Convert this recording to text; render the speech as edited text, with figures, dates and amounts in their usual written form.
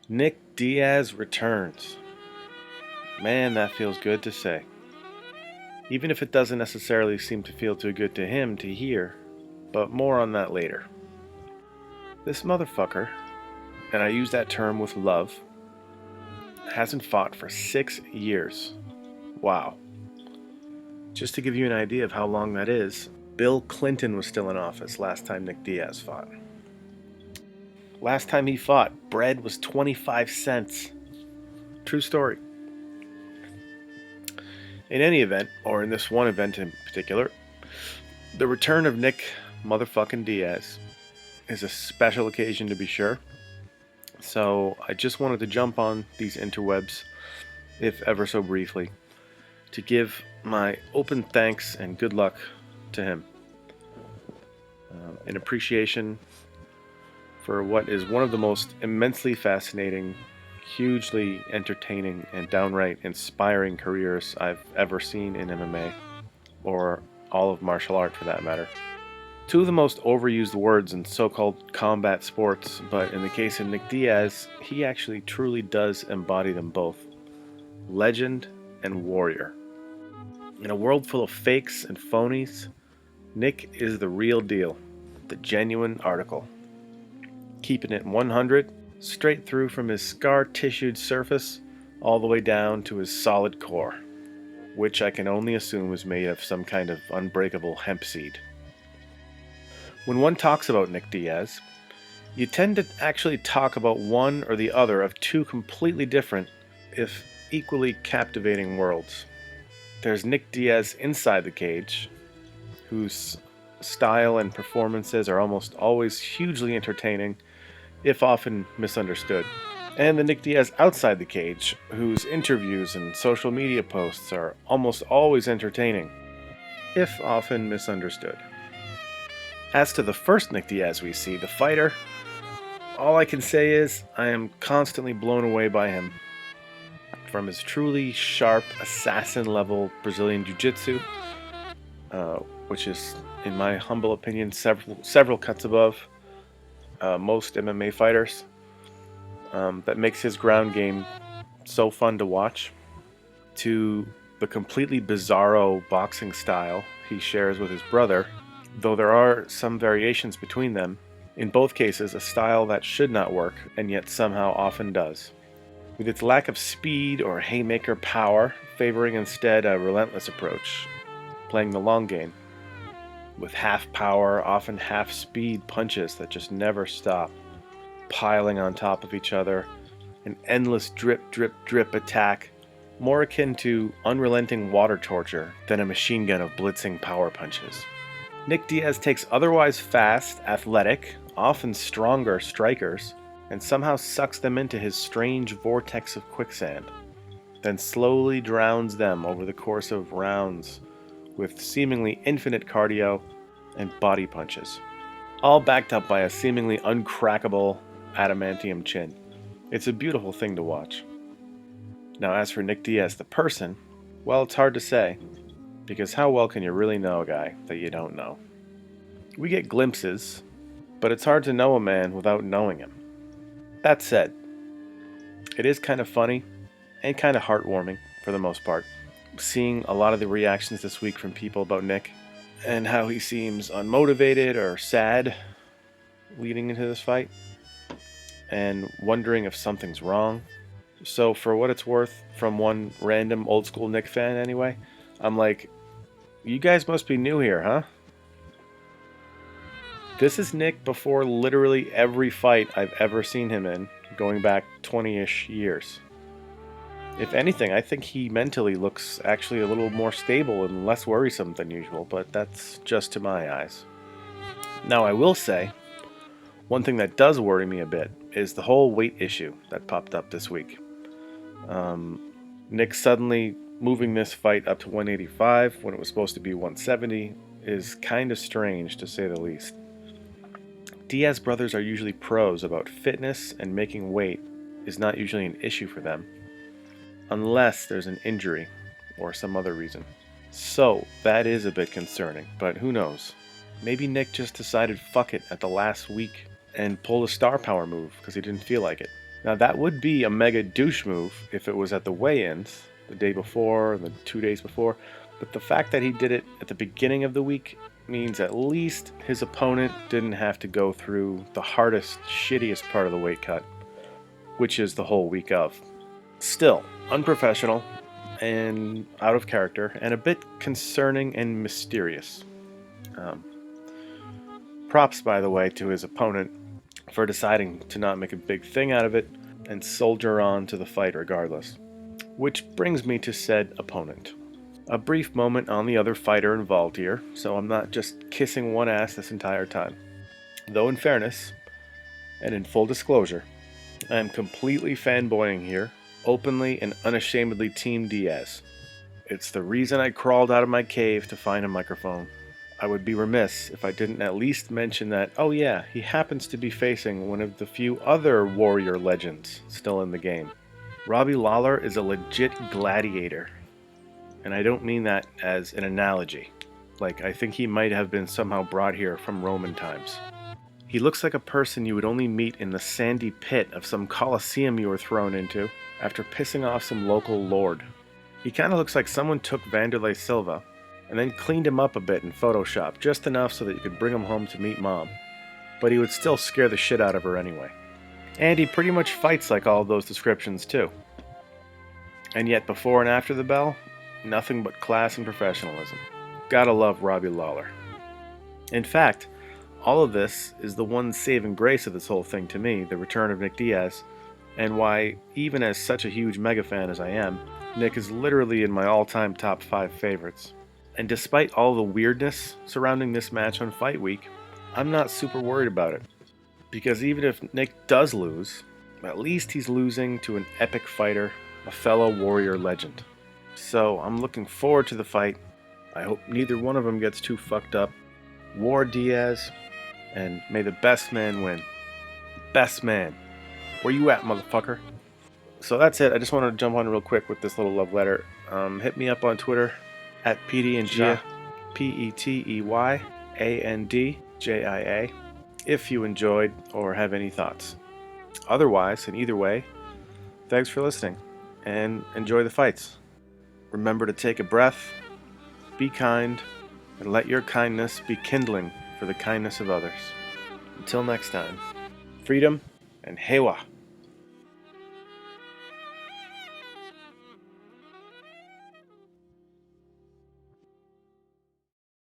Nick Diaz returns. Man, that feels good to say. Even if it doesn't necessarily seem to feel too good to him to hear, but more on that later. This motherfucker, and I use that term with love, hasn't fought for 6 years. Wow. Just to give you an idea of how long that is, Bill Clinton was still in office last time Nick Diaz fought. Last time he fought, bread was 25 cents. True story. In any event, or in this one event in particular, the return of Nick motherfucking Diaz is a special occasion to be sure. So I just wanted to jump on these interwebs, if ever so briefly, to give my open thanks and good luck to him. In appreciation for what is one of the most immensely fascinating, hugely entertaining, and downright inspiring careers I've ever seen in MMA, or all of martial art for that matter. Two of the most overused words in so-called combat sports, but in the case of Nick Diaz, he actually truly does embody them both. Legend and warrior. In a world full of fakes and phonies, Nick is the real deal, the genuine article. Keeping it 100, straight through from his scar-tissued surface all the way down to his solid core, which I can only assume is made of some kind of unbreakable hemp seed. When one talks about Nick Diaz, you tend to actually talk about one or the other of two completely different, if equally captivating worlds. There's Nick Diaz inside the cage, whose style and performances are almost always hugely entertaining, if often misunderstood. And the Nick Diaz outside the cage, whose interviews and social media posts are almost always entertaining, if often misunderstood. As to the first Nick Diaz we see, the fighter, all I can say is I am constantly blown away by him. From his truly sharp, assassin-level Brazilian Jiu-Jitsu, which is, in my humble opinion, several cuts above most MMA fighters, that makes his ground game so fun to watch, to the completely bizarro boxing style he shares with his brother, though there are some variations between them, in both cases a style that should not work and yet somehow often does. With its lack of speed or haymaker power, favoring instead a relentless approach, playing the long game, with half power, often half speed punches that just never stop, piling on top of each other, an endless drip, drip, drip attack, more akin to unrelenting water torture than a machine gun of blitzing power punches. Nick Diaz takes otherwise fast, athletic, often stronger strikers, and somehow sucks them into his strange vortex of quicksand, then slowly drowns them over the course of rounds with seemingly infinite cardio and body punches, all backed up by a seemingly uncrackable adamantium chin. It's a beautiful thing to watch. Now, as for Nick Diaz the person, well, it's hard to say, because how well can you really know a guy that you don't know? We get glimpses, but it's hard to know a man without knowing him. That said, it is kind of funny and kind of heartwarming for the most part, seeing a lot of the reactions this week from people about Nick and how he seems unmotivated or sad leading into this fight and wondering if something's wrong. So for what it's worth, from one random old school Nick fan anyway, I'm like, you guys must be new here, huh? This is Nick before literally every fight I've ever seen him in, going back 20-ish years. If anything, I think he mentally looks actually a little more stable and less worrisome than usual, but that's just to my eyes. Now, I will say, one thing that does worry me a bit is the whole weight issue that popped up this week. Nick suddenly moving this fight up to 185 when it was supposed to be 170 is kind of strange, to say the least. Diaz brothers are usually pros about fitness, and making weight is not usually an issue for them, unless there's an injury or some other reason. So that is a bit concerning, but who knows? Maybe Nick just decided fuck it at the last week and pulled a star power move because he didn't feel like it. Now that would be a mega douche move if it was at the weigh-ins, the day before and the 2 days before, but the fact that he did it at the beginning of the week means at least his opponent didn't have to go through the hardest, shittiest part of the weight cut, which is the whole week of. Still, unprofessional and out of character and a bit concerning and mysterious. Um, Props, by the way, to his opponent for deciding to not make a big thing out of it and soldier on to the fight regardless. Which brings me to said opponent. A brief moment on the other fighter involved here, so I'm not just kissing one ass this entire time. Though in fairness, and in full disclosure, I am completely fanboying here, openly and unashamedly Team Diaz. It's the reason I crawled out of my cave to find a microphone. I would be remiss if I didn't at least mention that, oh yeah, he happens to be facing one of the few other warrior legends still in the game. Robbie Lawler is a legit gladiator. And I don't mean that as an analogy. Like, I think he might have been somehow brought here from Roman times. He looks like a person you would only meet in the sandy pit of some coliseum you were thrown into after pissing off some local lord. He kind of looks like someone took Vanderlei Silva and then cleaned him up a bit in Photoshop, just enough so that you could bring him home to meet Mom. But he would still scare the shit out of her anyway. And he pretty much fights like all of those descriptions too. And yet before and after the bell, nothing but class and professionalism. Gotta love Robbie Lawler. In fact, all of this is the one saving grace of this whole thing to me, the return of Nick Diaz, and why, even as such a huge mega fan as I am, Nick is literally in my all-time top 5 favorites. And despite all the weirdness surrounding this match on Fight Week, I'm not super worried about it. Because even if Nick does lose, at least he's losing to an epic fighter, a fellow warrior legend. So I'm looking forward to the fight. I hope neither one of them gets too fucked up. War Diaz, and may the best man win. Best man. Where you at, motherfucker? So that's it. I just wanted to jump on real quick with this little love letter. Hit me up on Twitter at PDandJia, PETEYANDJIA, if you enjoyed or have any thoughts. Otherwise, in either way, thanks for listening and enjoy the fights. Remember to take a breath, be kind, and let your kindness be kindling for the kindness of others. Until next time, freedom and hewa.